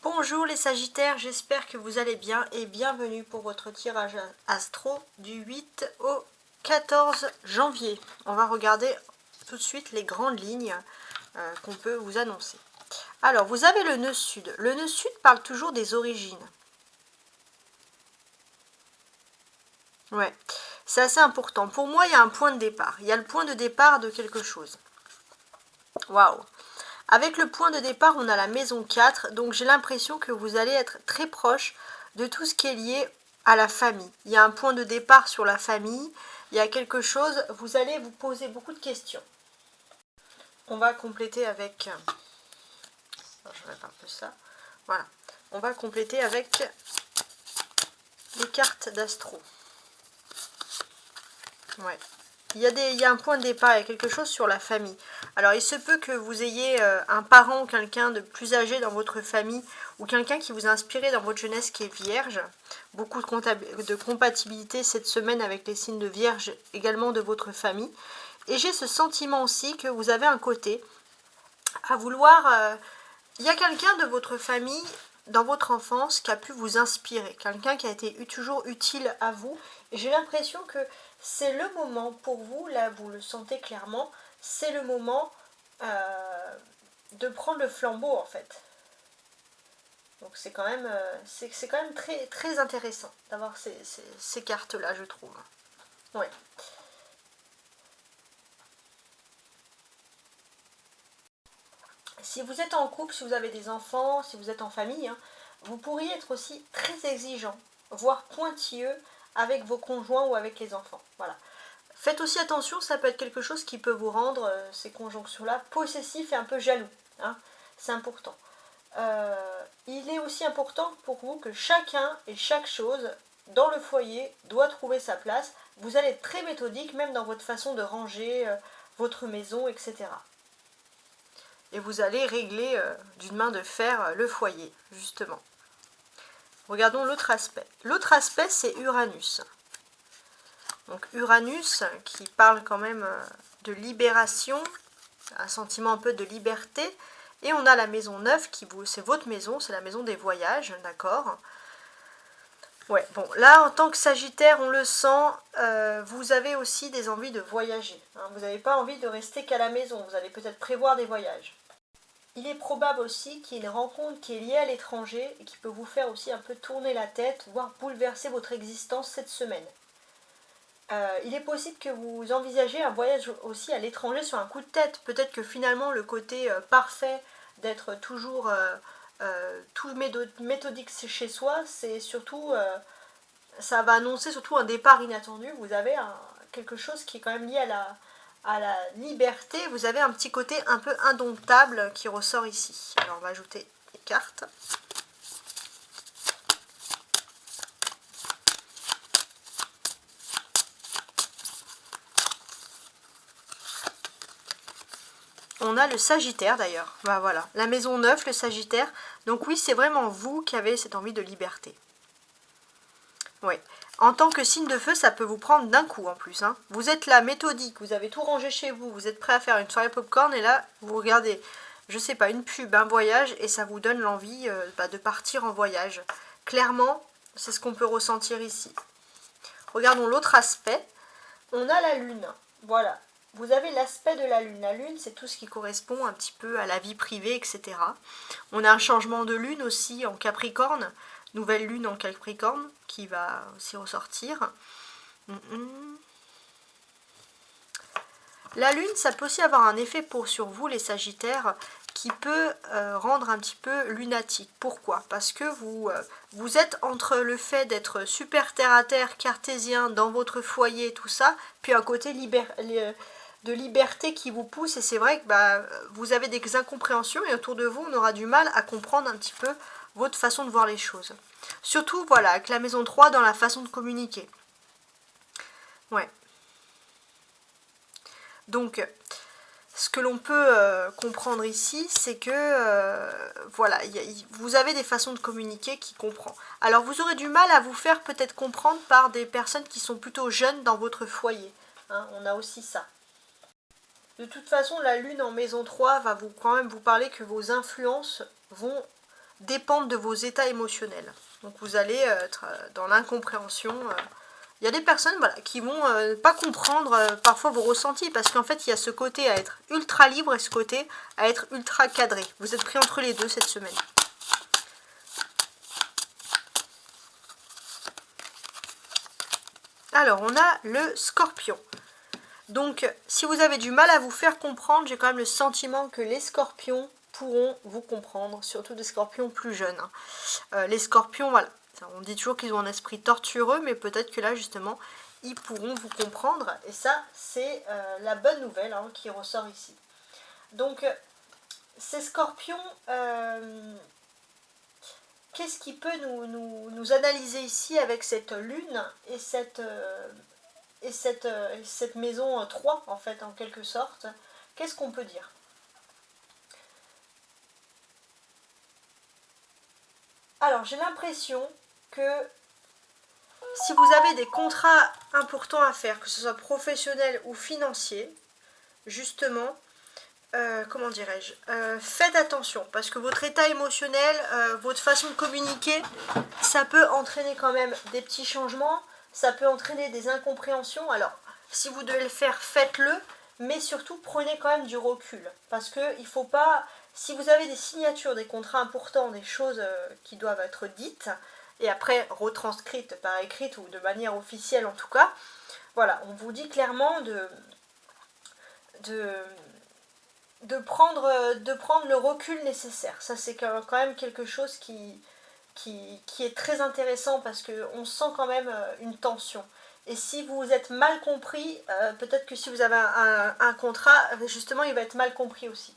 Bonjour les Sagittaires, j'espère que vous allez bien et bienvenue pour votre tirage astro du 8 au 14 janvier. On va regarder tout de suite les grandes lignes qu'on peut vous annoncer. Alors, vous avez le nœud sud. Le nœud sud parle toujours des origines. Ouais, c'est assez important. Pour moi, il y a un point de départ. Il y a le point de départ de quelque chose. Waouh! Avec le point de départ, on a la maison 4, donc j'ai l'impression que vous allez être très proche de tout ce qui est lié à la famille. Il y a un point de départ sur la famille, il y a quelque chose, vous allez vous poser beaucoup de questions. On va compléter avec... je vais faire un peu ça. Voilà. On va compléter avec les cartes d'astro. Ouais. Il y a un point de départ, il y a quelque chose sur la famille. Alors, il se peut que vous ayez un parent, quelqu'un de plus âgé dans votre famille, ou quelqu'un qui vous a inspiré dans votre jeunesse qui est vierge. Beaucoup de compatibilité cette semaine avec les signes de vierge, également de votre famille. Et j'ai ce sentiment aussi que vous avez un côté à vouloir... il y a quelqu'un de votre famille, dans votre enfance, qui a pu vous inspirer. Quelqu'un qui a été toujours utile à vous. Et j'ai l'impression que c'est le moment pour vous, là vous le sentez clairement, c'est le moment de prendre le flambeau en fait. Donc c'est quand même, très, très intéressant d'avoir ces cartes-là, je trouve. Ouais. Si vous êtes en couple, si vous avez des enfants, si vous êtes en famille, hein, vous pourriez être aussi très exigeant, voire pointilleux avec vos conjoints ou avec les enfants. Voilà. Faites aussi attention, ça peut être quelque chose qui peut vous rendre, ces conjonctions-là, possessifs et un peu jaloux. Hein. C'est important. Il est aussi important pour vous que chacun et chaque chose dans le foyer doit trouver sa place. Vous allez être très méthodique, même dans votre façon de ranger votre maison, etc. Et vous allez régler d'une main de fer le foyer, justement. Regardons l'autre aspect. L'autre aspect, c'est Uranus. Donc Uranus, qui parle quand même de libération, un sentiment un peu de liberté. Et on a la maison 9, c'est votre maison, c'est la maison des voyages, d'accord? Ouais, bon, là, en tant que Sagittaire, on le sent, vous avez aussi des envies de voyager. Hein, vous n'avez pas envie de rester qu'à la maison, vous allez peut-être prévoir des voyages. Il est probable aussi qu'il y ait une rencontre qui est liée à l'étranger et qui peut vous faire aussi un peu tourner la tête, voire bouleverser votre existence cette semaine. Il est possible que vous envisagez un voyage aussi à l'étranger sur un coup de tête. Peut-être que finalement le côté parfait d'être toujours tout méthodique chez soi, c'est surtout, ça va annoncer surtout un départ inattendu. Vous avez quelque chose qui est quand même lié à la liberté. Vous avez un petit côté un peu indomptable qui ressort ici. Alors on va ajouter les cartes. On a le Sagittaire d'ailleurs, bah, voilà, la maison 9, le Sagittaire. Donc oui, c'est vraiment vous qui avez cette envie de liberté. Oui. En tant que signe de feu, ça peut vous prendre d'un coup en plus. Hein. Vous êtes là, méthodique, vous avez tout rangé chez vous, vous êtes prêt à faire une soirée popcorn et là, vous regardez, je sais pas, une pub, un voyage et ça vous donne l'envie de partir en voyage. Clairement, c'est ce qu'on peut ressentir ici. Regardons l'autre aspect. On a la lune. Voilà. Vous avez l'aspect de la lune. La lune, c'est tout ce qui correspond un petit peu à la vie privée, etc. On a un changement de lune aussi en Capricorne. Nouvelle lune en Capricorne qui va aussi ressortir. La lune, ça peut aussi avoir un effet sur vous, les Sagittaires, qui peut rendre un petit peu lunatique. Pourquoi? Parce que vous êtes entre le fait d'être super terre-à-terre, cartésien, dans votre foyer, tout ça, puis un côté de liberté qui vous pousse, et c'est vrai que vous avez des incompréhensions, et autour de vous, on aura du mal à comprendre un petit peu votre façon de voir les choses. Surtout, voilà, avec la maison 3 dans la façon de communiquer. Ouais. Donc, ce que l'on peut comprendre ici, c'est que voilà, vous avez des façons de communiquer qui comprend. Alors vous aurez du mal à vous faire peut-être comprendre par des personnes qui sont plutôt jeunes dans votre foyer. Hein, on a aussi ça. De toute façon, la lune en maison 3 va quand même vous parler que vos influences vont dépendre de vos états émotionnels. Donc vous allez être dans l'incompréhension. Il y a des personnes voilà, qui vont pas comprendre parfois vos ressentis, parce qu'en fait il y a ce côté à être ultra libre et ce côté à être ultra cadré. Vous êtes pris entre les deux cette semaine. Alors on a le Scorpion. Donc si vous avez du mal à vous faire comprendre, j'ai quand même le sentiment que les Scorpions pourront vous comprendre, surtout des Scorpions plus jeunes. Les Scorpions, voilà, on dit toujours qu'ils ont un esprit tortureux, mais peut-être que là justement ils pourront vous comprendre, et ça c'est la bonne nouvelle qui ressort ici. Donc ces Scorpions, qu'est-ce qui peut nous analyser ici avec cette lune et cette maison 3 en fait, en quelque sorte? Qu'est-ce qu'on peut dire? Alors j'ai l'impression que si vous avez des contrats importants à faire, que ce soit professionnel ou financier, justement, comment dirais-je, faites attention, parce que votre état émotionnel, votre façon de communiquer, ça peut entraîner quand même des petits changements, ça peut entraîner des incompréhensions. Alors, si vous devez le faire, faites-le, mais surtout prenez quand même du recul, parce que il faut pas, si vous avez des signatures, des contrats importants, des choses qui doivent être dites, et après retranscrites par écrite ou de manière officielle en tout cas, voilà, on vous dit clairement de prendre le recul nécessaire. Ça c'est quand même quelque chose qui est très intéressant, parce qu'on sent quand même une tension. Et si vous êtes mal compris, peut-être que si vous avez un contrat, justement il va être mal compris aussi.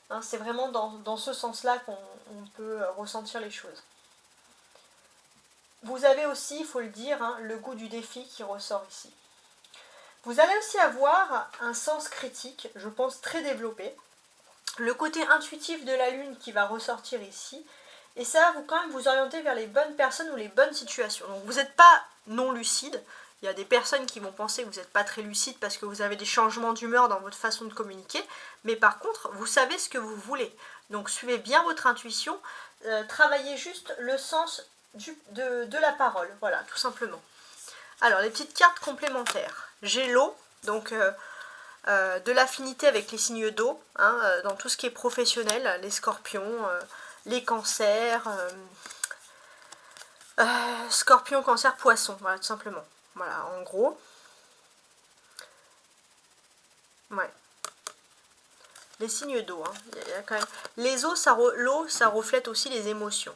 Hein, c'est vraiment dans ce sens-là qu'on peut ressentir les choses. Vous avez aussi, il faut le dire, le goût du défi qui ressort ici. Vous allez aussi avoir un sens critique, je pense, très développé. Le côté intuitif de la lune qui va ressortir ici. Et ça va quand même vous orienter vers les bonnes personnes ou les bonnes situations. Donc vous n'êtes pas non lucide. Il y a des personnes qui vont penser que vous n'êtes pas très lucide parce que vous avez des changements d'humeur dans votre façon de communiquer. Mais par contre, vous savez ce que vous voulez. Donc suivez bien votre intuition. Travaillez juste le sens de la parole. Voilà, tout simplement. Alors, les petites cartes complémentaires. J'ai l'eau, donc de l'affinité avec les signes d'eau, dans tout ce qui est professionnel, les scorpions, les cancers, scorpion, cancer, poisson, voilà, tout simplement. Voilà, en gros. Ouais. Les signes d'eau, il y a quand même. Les eaux, l'eau, ça reflète aussi les émotions.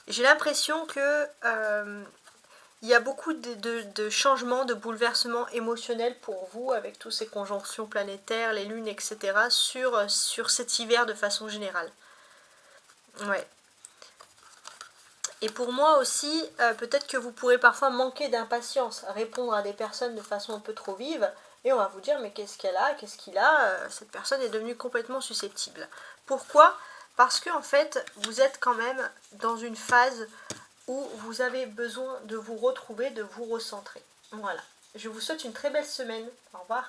J'ai l'impression que il y a beaucoup de changements, de bouleversements émotionnels pour vous, avec toutes ces conjonctions planétaires, les lunes, etc., sur cet hiver de façon générale. Ouais. Et pour moi aussi, peut-être que vous pourrez parfois manquer d'impatience, répondre à des personnes de façon un peu trop vive, et on va vous dire, mais qu'est-ce qu'elle a, qu'est-ce qu'il a, cette personne est devenue complètement susceptible. Pourquoi? Parce que en fait, vous êtes quand même dans une phase où vous avez besoin de vous retrouver, de vous recentrer. Voilà. Je vous souhaite une très belle semaine. Au revoir.